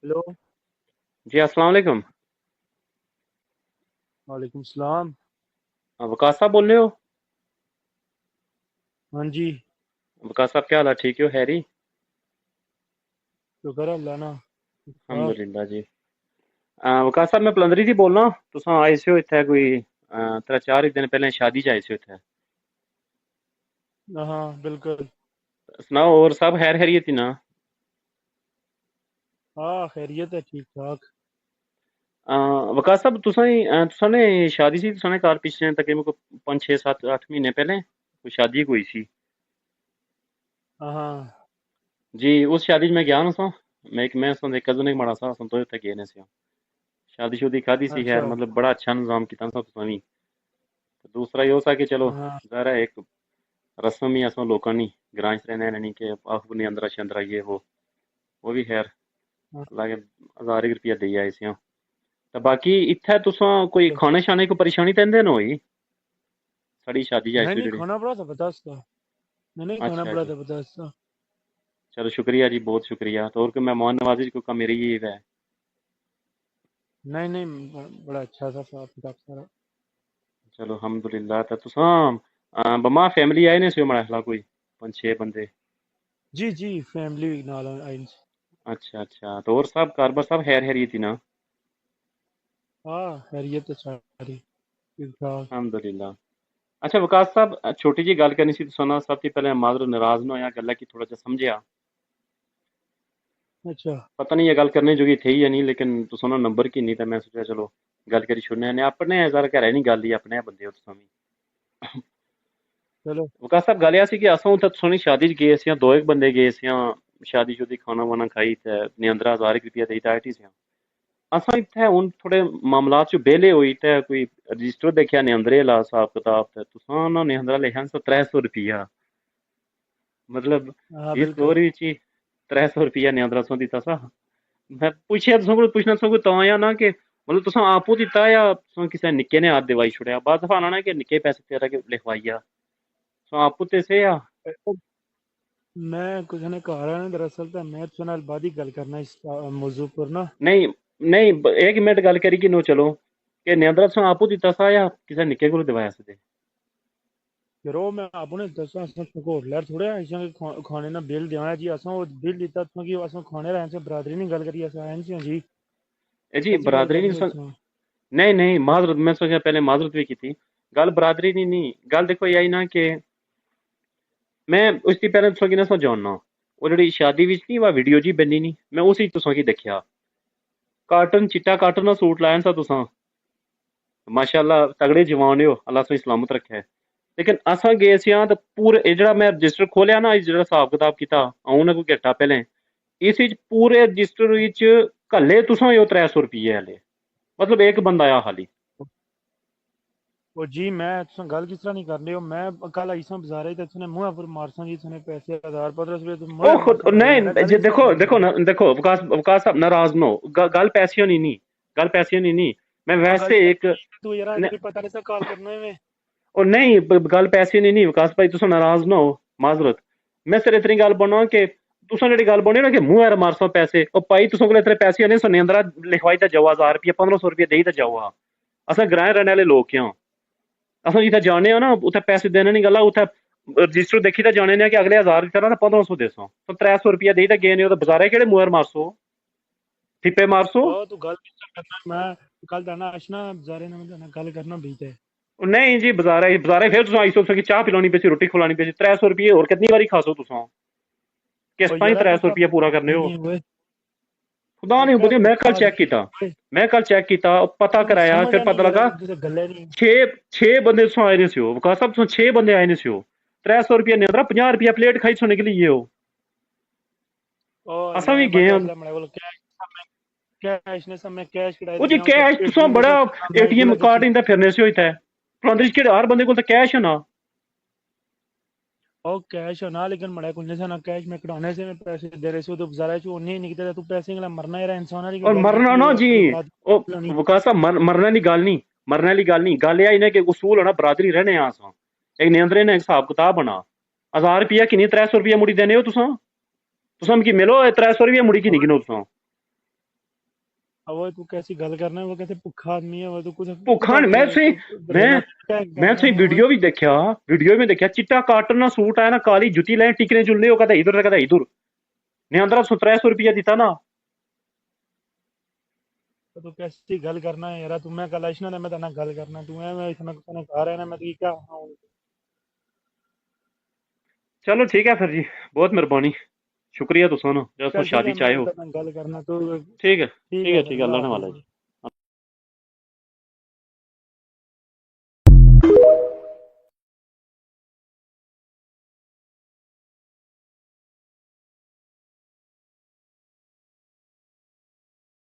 Hello. जी अस्सलाम वालेकुम। वालेकुम सलाम। वकास साहब बोल रहे हो? हाँ जी। वकास साहब क्या हाल है? ठीक हो? हैरी? शुक्र है अल्लाह ना। ठीक ठाक। अल्हम्दुलिल्लाह जी। वकास साहब मैं पलंदरी दी बोलना। तुसां आए से हो इत्थै कोई त्रै चार दिन पैह्लें शादी च आए से हो इत्थै। हाँ बिल्कुल। सनाओ और सब खैर खैरियत ही ना? हाँ खैरियत है ठीक ठाक। वकास साहब तुसां ने शादी सी तुसां ने घर पिछले तकरीबन कोई 5 6 7 8 महीने पैह्लें कोई शादी कोई सी। हाँ हाँ। जी उस शादी च मैं गया ना सा। मैं उस कजन एक माड़ा सा संतोष उत्थै गए ने सी। शादी शुदी खाधी सी खैर अच्छा। मतलब बड़ा अच्छा इंतजाम कीता सा तुसां भी। दूसरा यो सा कि चलो हाँ ज़ाहिर है एक रस्म ही असां लोकां नी ग्रां च रैह्ने आह्लें नी कि आखो नियंत्रा शंदरा ये वो भी खैर हाँ। अल्लाह के 1000 रुपया देई आए सी। ते बाकी इत्थै तुसां कोई तो- खाने शाने कोई परेशानी ते इंदे न होई? साढ़ी शादी च आए नहीं सी नहीं जेह्ड़े। खाना बड़ा जबरदस्त था। नहीं नहीं खाना अच्छा बड़ा जी। जबरदस्त था। चलो शुक्रिया जी बहुत शुक्रिया। तो और कोई मेहमान नवाजी च कोई कमी रही है? नहीं नहीं बड़ा अच्छा था साफ किताब सारा। चलो अल्हम्दुलिल्लाह। ते तुसां बम्मा फैमिली आए ने सो मड़ा कोई 5 6 बंदे? जी जी फैमिली नाल आई। अच्छा अच्छा। तो और सब घर बार सब खैर खैरियत ही ना? हाँ खैरियत है सारी ठीक ठाक। अल्हम्दुलिल्लाह। अच्छा वकास साहब छोटी जी गल करनी सी तुसां नाल। सब तो पैह्लें माजर नाराज ना होया गल्ला की थोड़ा जा समझेआ। अच्छा। पता नहीं ये गल करने जोगी थी या नहीं लेकिन तुसां ना नंबर की नहीं तो मैं सोचा चलो गल करी छुड़ने आं। अपने जरा घरै नी गल ही अपने बंदे हो तुसां भी। चलो। वकास साहब गल ऐ सी कि असां उत्थै तुसां दी शादी च गए सी। दो एक बंदे गए सी। शादी शुदी खाना वाना खाई ते नियंत्रा 1000 रुपया देई ते आए सी। असां इत्थै हुन थोड़े मामलात च बेह्ले होई ते कोई रजिस्टर दिक्खेआ नियंत्रे दा हिसाब कताब ते तुसां ना नियंत्रा लिखेआ 300 रुपया। मतलब हाँ इस बिल्कुल। दौर विच 300 रुपया नियंत्रा तुसां दित्ता सा। मैं पुच्छेआ तुसां कोल पुच्छना तुसां कोल तां आया ना कि मतलब तुसां आपू दित्ता या तुसां किसे निक्के ने हाथ दिवाई छुड़ेआ? बाद दफा आना ना कि निक्के पैसे तेरा के लिखवाइया तुसां आपू ते से या? मैं कुछ ने कहा है दरअसल तो मैं तुझे नाल बाद ही गल करना इस मौजू पर ना। नहीं नहीं एक मिनट गल करी कि नो चलो कि नियंत्रा तुसां आपू दित्ता सा या किसे निक्के कोल दिवाया सी? फिर वो मैं आपने दसा असां होटलर थोड़े असां खाने ना बिल देना जी असां वो बिल दिता तुसां की असां खाने रहन से बरादरी नहीं गल करी असां आए सी जी। ए जी कैसी गल बरादरी नहीं करनी हो तुसां। नहीं नहीं माजरत मैं सोचा पहले माजरत भी की थी। गल बरादरी नहीं गल देखो ये आई ना कि मैं उसकी पहले तुसां की ना समझाना। वो जेह्ड़ी शादी विच नहीं वा वीडियो जी बनी नहीं मैं उसी तुसां की दिक्खेआ। कार्टन चिट्टा कार्टन दा सूट लाया सा तुसां। माशाल्लाह तगड़े जवान हो अल्लाह तुसें सलामत रखे। लेकिन असां गए सी ते पूरे एह् जेह्ड़ा मैं रजिस्टर खोलेआ ना जेह्ड़ा हिसाब कताब कीता अ'ऊं ना कोई घंटा पैह्लें इस विच पूरे रजिस्टर विच घल्ले तुसां हो 300 रुपये हले। मतलब एक बंदा आया खाली। ओ जी मैं तुसां गल किस तरह नहीं कर रहे हो मैं कल आई सा बाजारे ते तुसने मुंह पर मारसा जी तुसने पैसे 1000 1500 रुपए ओ मुंह खुद मारसा दवाई मेरा नहीं गल किस तरह देखो करनी देखो है। ना देखो वकास वकास साहब नाराज ना हो। गल पैसियों नहीं गल पैसियों नहीं। मैं हाँ गल वैसे एक तू यार न, अगर पता नहीं सा कॉल करना है मैं। और नहीं गल पैसे नहीं वकास भाई तुस नाराज ना हो। माजरत मैं सिर्फ इतनी गल बना कि तुसां जेह्ड़ी गल बनी ना कि मुंह मारसो पैसे ओ भाई तुसां कोल इतने पैसे नहीं सने अंदर लिखवाई ते जाओ 1000 रुपया 1500 रुपया देई ते जाओ। असें ग्राएं रैह्ने आह्ले लोग क्या असें जित्थै जाने आ ना उत्थै पैसे देने नी गल्ला उत्थै रजिस्टर देखी ते जाने ने कि अगले 1000 दित्ता ना 1500 देसो तो 300 रुपया देई ते गे ने तो बजारे केह्ड़े मुहर मारसो ठिप्पे मारसो। ओ तू गल किस तरह करना मैं कल जाना अशना बाजारे ना मैं गल करना बीते है। नहीं जी बाजारे फिर तुसां आई सो कि चाह पिलानी पेसी रोटी खिलानी पेसी 300 रुपये होर कितनी बारी खासो तुसां ओ किस्तां ही यार 300 रुपया पूरा करने हो? नहीं है खुदा वो नहीं क्या बुद्धि मैं कल दिक्कत चेक किया। है। मैं कल चेक किया पता तुम कराया समझ फिर नहीं पता मेरा लगा तुझे गल्ले नहीं। छे छे बंदे तुसां आए ने हो वकास साहब तुसां 6 बंदे आए ने हो। 300 रुपया नहीं अंदर 50 रुपया प्लेट खाई सो निकली हो। ओ असां भी मैं गए बंदा हैं। इसलिए मेरे को कैश ने सब मैं कैश कढ़ाई वो थी जी गया उसे कैश तुसां एटीएम बड़ा से मैं एटीएम लगे कार्ड सी। इंदा फिरने से होता है फलांदरी के हर बंदे को तो कैश है ना। ओ कैश हो ना लेकिन मड़ा कुंजे से ना कैश मैं कढ़ाने से मैं पैसे दे रहे सी तो गुजारा चो नहीं निकलते तू पैसे के लिए मरना यार इंसान वाली कोई और गल मरना की ना है जी कोई ओ बरादरी नहीं। वकास साहब मरने की गल नहीं। मरने वाली गल नहीं गल यह इन्हें कि उसूल है ना बरादरी रहने यहाँ असां एक नियंत्रण ने हिसाब किताब बना 1000 रुपया कि नहीं 300 रुपया मुड़ी देने हो तुसां तुसां मिगी मिलो 300 रुपया मुड़ी की नहीं गिनो तुसां अब वो तू कैसी गल करना है, वो कहते भुखा आदमी है वो, तू कुछ ਭੁੱਖਾ ਨੀ, ਮੈਂ ਤੁਸੀਂ ਵੀਡੀਓ ਵੀ ਦੇਖਿਆ, ਚਿੱਟਾ ਕਾਟਨ ਦਾ ਸੂਟ ਆਇਆ ਨਾ, ਕਾਲੀ ਜੁੱਤੀ ਲੈ, ਟਿਕਨੇ ਚੁੱਲੇ, ਉਹ ਕਹਿੰਦਾ ਇਧਰ ਤੇ ਕਹਿੰਦਾ ਇਧਰ ਨੇ, ਅੰਦਰ 300 रुपया ਦਿੱਤਾ ਨਾ। तू कैसी गल करना है यार, तू मैं कल आइश ना मैं तेरे गल करना, तू है मैं इतना तने घर है ना, मैं क्या चलो ठीक है फिर जी, बहुत मेहरबानी, शुक्रिया तुसां नो जो शादी चाहे हो। गल करना तो ठीक है, ठीक है, अल्लाह ने वाला जी।